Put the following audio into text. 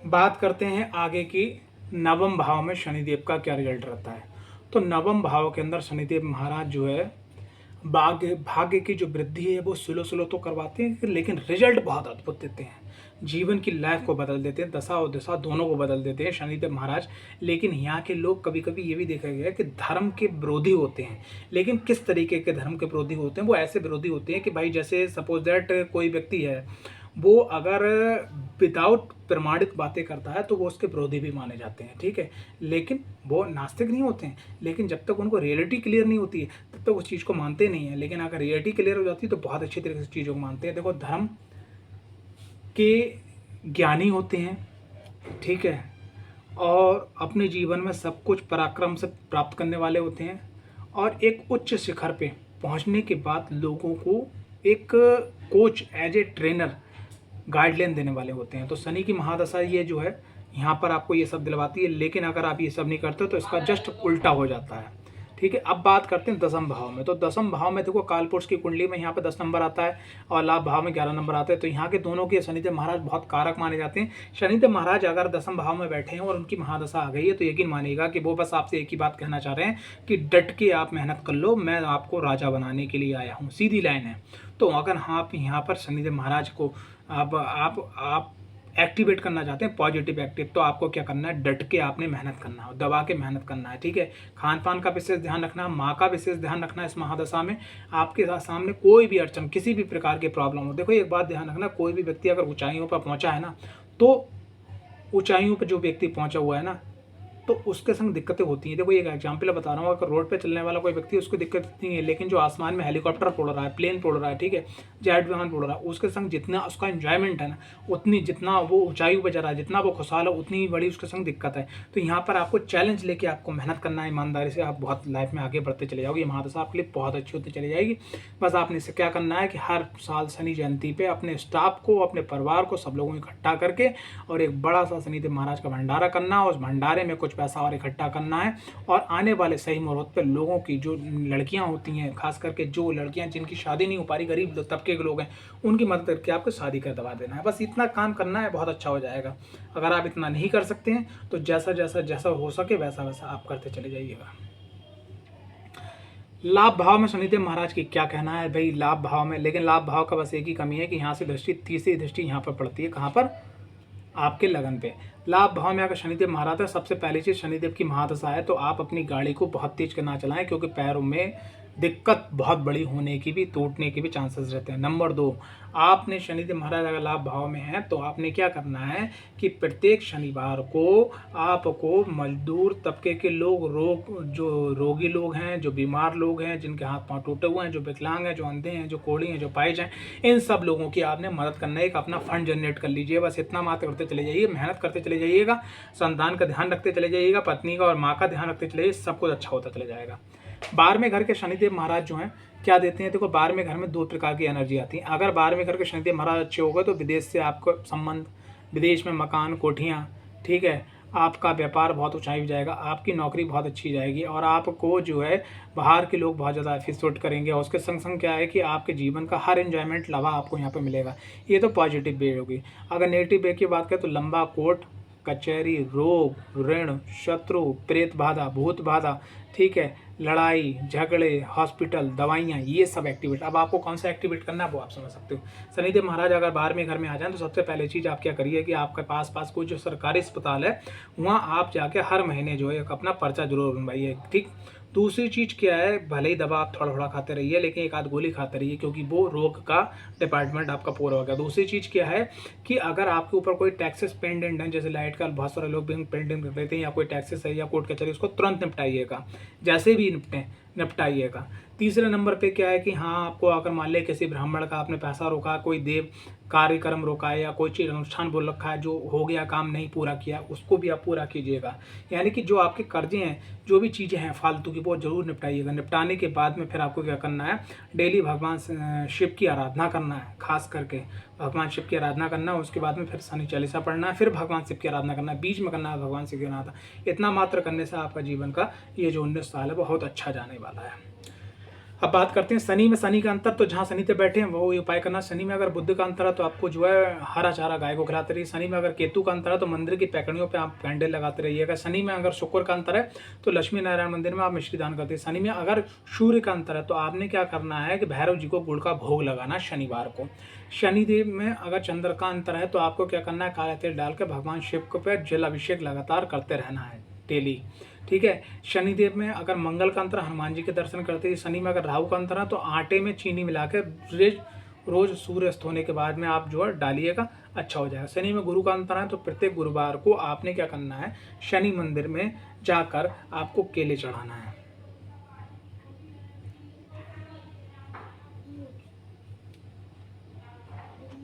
बात करते हैं आगे की। नवम भाव में शनिदेव का क्या रिजल्ट रहता है। तो नवम भाव के अंदर शनिदेव महाराज जो है भाग्य भाग्य की जो वृद्धि है वो स्लो स्लो तो करवाते हैं, लेकिन रिजल्ट बहुत अद्भुत देते हैं। जीवन की लाइफ को बदल देते हैं, दशा और दिशा दोनों को बदल देते हैं शनिदेव महाराज। लेकिन यहाँ के लोग कभी कभी ये भी देखा गया है कि धर्म के विरोधी होते हैं। लेकिन किस तरीके के धर्म के विरोधी होते हैं? वो ऐसे विरोधी होते हैं कि भाई जैसे सपोज दैट कोई व्यक्ति है, वो अगर विदाउट प्रमाणित बातें करता है तो वो उसके विरोधी भी माने जाते हैं, ठीक है। लेकिन वो नास्तिक नहीं होते हैं, लेकिन जब तक उनको रियलिटी क्लियर नहीं होती है तब तक उस चीज़ को मानते नहीं है। लेकिन अगर रियलिटी क्लियर हो जाती है तो बहुत अच्छी तरीके से चीज़ों को मानते हैं। देखो, धर्म के ज्ञानी होते हैं, ठीक है, और अपने जीवन में सब कुछ पराक्रम से प्राप्त करने वाले होते हैं, और एक उच्च शिखर पे पहुंचने के बाद लोगों को एक coach as a trainer guideline देने वाले होते हैं। तो शनि की महादशा ये जो है यहाँ पर आपको ये सब दिलवाती है, लेकिन अगर आप ये सब नहीं करते तो इसका जस्ट उल्टा हो जाता है, ठीक है। अब बात करते हैं दसम भाव में। तो दसम भाव में देखो, कालपुरुष की कुंडली में यहाँ पे 10 नंबर आता है और लाभ भाव में 11 नंबर आता है। तो यहाँ के दोनों के शनिदेव महाराज बहुत कारक माने जाते हैं। शनिदेव महाराज अगर दसम भाव में बैठे हैं और उनकी महादशा आ गई है तो यकीन मानिएगा कि वो बस आपसे एक ही बात कहना चाह रहे हैं कि डट के आप मेहनत कर लो, मैं आपको राजा बनाने के लिए आया हूँ, सीधी लाइन है। तो अगर आप यहाँ पर शनिदेव महाराज को आप एक्टिवेट करना चाहते हैं, पॉजिटिव एक्टिव, तो आपको क्या करना है, डट के आपने मेहनत करना है, दबा के मेहनत करना है, ठीक है। खान पान का विशेष ध्यान रखना है, माँ का विशेष ध्यान रखना है। इस महादशा में आपके सामने कोई भी अड़चन, किसी भी प्रकार की प्रॉब्लम हो, देखो एक बात ध्यान रखना, कोई भी व्यक्ति अगर ऊंचाइयों पर पहुंचा है ना, तो ऊंचाइयों पर जो व्यक्ति पहुंचा हुआ है ना, तो उसके संग दिक्कतें होती हैं। देखो एक एग्जाम्पल बता रहा हूँ, अगर रोड पे चलने वाला कोई व्यक्ति, उसको दिक्कत नहीं है, लेकिन जो आसमान में हेलीकॉप्टर उड़ रहा है, प्लेन उड़ रहा है, ठीक है, जेट विमान उड़ रहा है, उसके संग जितना उसका एंजॉयमेंट है ना, उतनी जितना वो ऊंचाई पर जा रहा है, जितना वो खुशहाल है, उतनी ही बड़ी उसके संग दिक्कत है। तो यहाँ पर आपको चैलेंज लेके आपको मेहनत करना है, ईमानदारी से आप बहुत लाइफ में आगे बढ़ते चले जाओगे। ये महादशा आपके लिए बहुत अच्छी होती चली जाएगी। बस आपने इसे क्या करना है कि हर साल शनि जयंती पे अपने स्टाफ को, अपने परिवार को, सब लोगों को इकट्ठा करके और एक बड़ा सा शनिदेव महाराज का भंडारा करना, उस भंडारे में कुछ पैसा और इकट्ठा करना है, और आने वाले सही मुहूर्त पर लोगों की, जो लड़कियां होती हैं, खास करके जो लड़कियां जिनकी शादी नहीं हो पा रही, गरीब तबके के लोग हैं, उनकी मदद करके आपको शादी कर दवा देना है। बस इतना काम करना है, बहुत अच्छा हो जाएगा। अगर आप इतना नहीं कर सकते हैं तो जैसा जैसा जैसा हो सके वैसा वैसा आप करते चले जाइएगा। लाभ भाव में शनिदेव महाराज की क्या कहना है भाई, लाभ भाव में, लेकिन लाभ भाव का बस एक ही कमी है कि यहाँ से दृष्टि, तीसरी दृष्टि यहाँ पर पड़ती है, कहाँ पर, आपके लगन पे। लाभ भाव में अगर शनिदेव महाराज है, सबसे पहली चीज शनिदेव की महादशा है तो आप अपनी गाड़ी को बहुत तेज करना चलाएं, क्योंकि पैरों में दिक्कत बहुत बड़ी होने की भी, टूटने के भी चांसेस रहते हैं। नंबर 2, आपने शनिदेव महाराज अगर लाभ भाव में है तो आपने क्या करना है कि प्रत्येक शनिवार को आपको मजदूर तबके के लोग, जो रोगी लोग हैं, जो बीमार लोग हैं, जिनके हाथ पांव टूटे हुए हैं, जो विकलांग हैं, जो अंधे हैं, जो कोढ़ी हैं, जो पाइज हैं, इन सब लोगों की आपने मदद करना है। एक अपना फंड जनरेट कर लीजिए, बस इतना मात्र करते चले जाइए, मेहनत करते चले जाइएगा, संतान का ध्यान रखते चले जाइएगा, पत्नी का और माँ का ध्यान रखते चले जाइए, सब कुछ अच्छा होता चले जाएगा। 12वें घर के शनिदेव महाराज जो हैं क्या देते हैं, देखो 12वें घर में 2 प्रकार की एनर्जी आती है। अगर 12वें घर के शनिदेव महाराज अच्छे हो गए तो विदेश से आपको संबंध, विदेश में मकान, कोठियाँ, ठीक है, आपका व्यापार बहुत ऊंचाई पे जाएगा, आपकी नौकरी बहुत अच्छी जाएगी, और आपको जो है बाहर के लोग बहुत ज़्यादा अप्रिशिएट करेंगे। और उसके संग संग क्या है कि आपके जीवन का हर एंजॉयमेंट लाभ आपको यहाँ पे मिलेगा। ये तो पॉजिटिव वे होगी। अगर नेगेटिव वे की बात करें तो लंबा कोर्ट कचहरी, रोग, ऋण, शत्रु, प्रेत बाधा, भूत बाधा, ठीक है, लड़ाई झगड़े, हॉस्पिटल, दवाइयाँ, ये सब एक्टिवेट। अब आपको कौन सा एक्टिवेट करना है वो आप समझ सकते हो। शनिदेव महाराज अगर 12वें घर में आ जाएं तो सबसे पहले चीज़ आप क्या करिए कि आपके पास कोई जो सरकारी अस्पताल है वहाँ आप जाके हर महीने जो है अपना पर्चा जरूर बनवाइए, ठीक। दूसरी चीज़ क्या है, भले ही दवा आप थोड़ा थोड़ा खाते रहिए, लेकिन एक आध गोली खाते रहिए, क्योंकि वो रोग का डिपार्टमेंट आपका पूरा हो गया। दूसरी चीज़ क्या है कि अगर आपके ऊपर कोई टैक्सेस पेंडेंट है, जैसे लाइट का बहुत सारे लोग भी पेंडेंट कर देते हैं, या कोई टैक्सेस है या कोर्ट कचहरी, उसको तुरंत निपटाइएगा, जैसे भी निपटाइएगा। तीसरे नंबर पे क्या है कि हाँ, आपको अगर मान ले किसी ब्राह्मण का आपने पैसा रोका, कोई देव कार्यक्रम रोका है, या कोई चीज़ अनुष्ठान बोल रखा है, जो हो गया काम नहीं पूरा किया, उसको भी आप पूरा कीजिएगा। यानी कि जो आपके कर्जे हैं, जो भी चीज़ें हैं फालतू की, वो जरूर निपटाइएगा। निपटाने के बाद में फिर आपको क्या करना है, डेली भगवान शिव की आराधना करना है, खास करके भगवान शिव की आराधना करना है। उसके बाद में फिर शनि चालीसा पढ़ना है, फिर भगवान शिव की आराधना करना है, बीच में करना है भगवान शिव की आराधना। इतना मात्र करने से आपका जीवन का ये जो 19 साल है बहुत अच्छा जाने वाला है। अब बात करते हैं शनि में। शनि का अंतर, तो जहाँ शनि पे बैठे हैं वो उपाय करना। शनि में अगर बुध का अंतर है तो आपको जो है हरा चारा गाय को खिलाते रहिए। शनि में अगर केतु का अंतर है तो मंदिर की पैकड़ियों पे आप कैंडल लगाते रहिएगा। शनि में अगर शुक्र का अंतर है तो लक्ष्मी नारायण मंदिर में आप मिश्री दान करते हैं। शनि में अगर सूर्य का अंतर है तो आपने क्या करना है कि भैरव जी को गुड़ का भोग लगाना शनिवार को। शनिदेव में अगर चंद्र का अंतर है तो आपको क्या करना है, काला तेल डाल के भगवान शिव को पे जल अभिषेक लगातार करते रहना है डेली, ठीक है। शनिदेव में अगर मंगल का अंतर, हनुमान जी के दर्शन करते हैं। शनि में अगर राहु का अंतर है तो आटे में चीनी मिलाकर रोज सूर्य अस्त होने के बाद में आप जो है डालिएगा, अच्छा हो जाएगा। शनि में गुरु का अंतर है तो प्रत्येक गुरुवार को आपने क्या करना है, शनि मंदिर में जाकर आपको केले चढ़ाना है।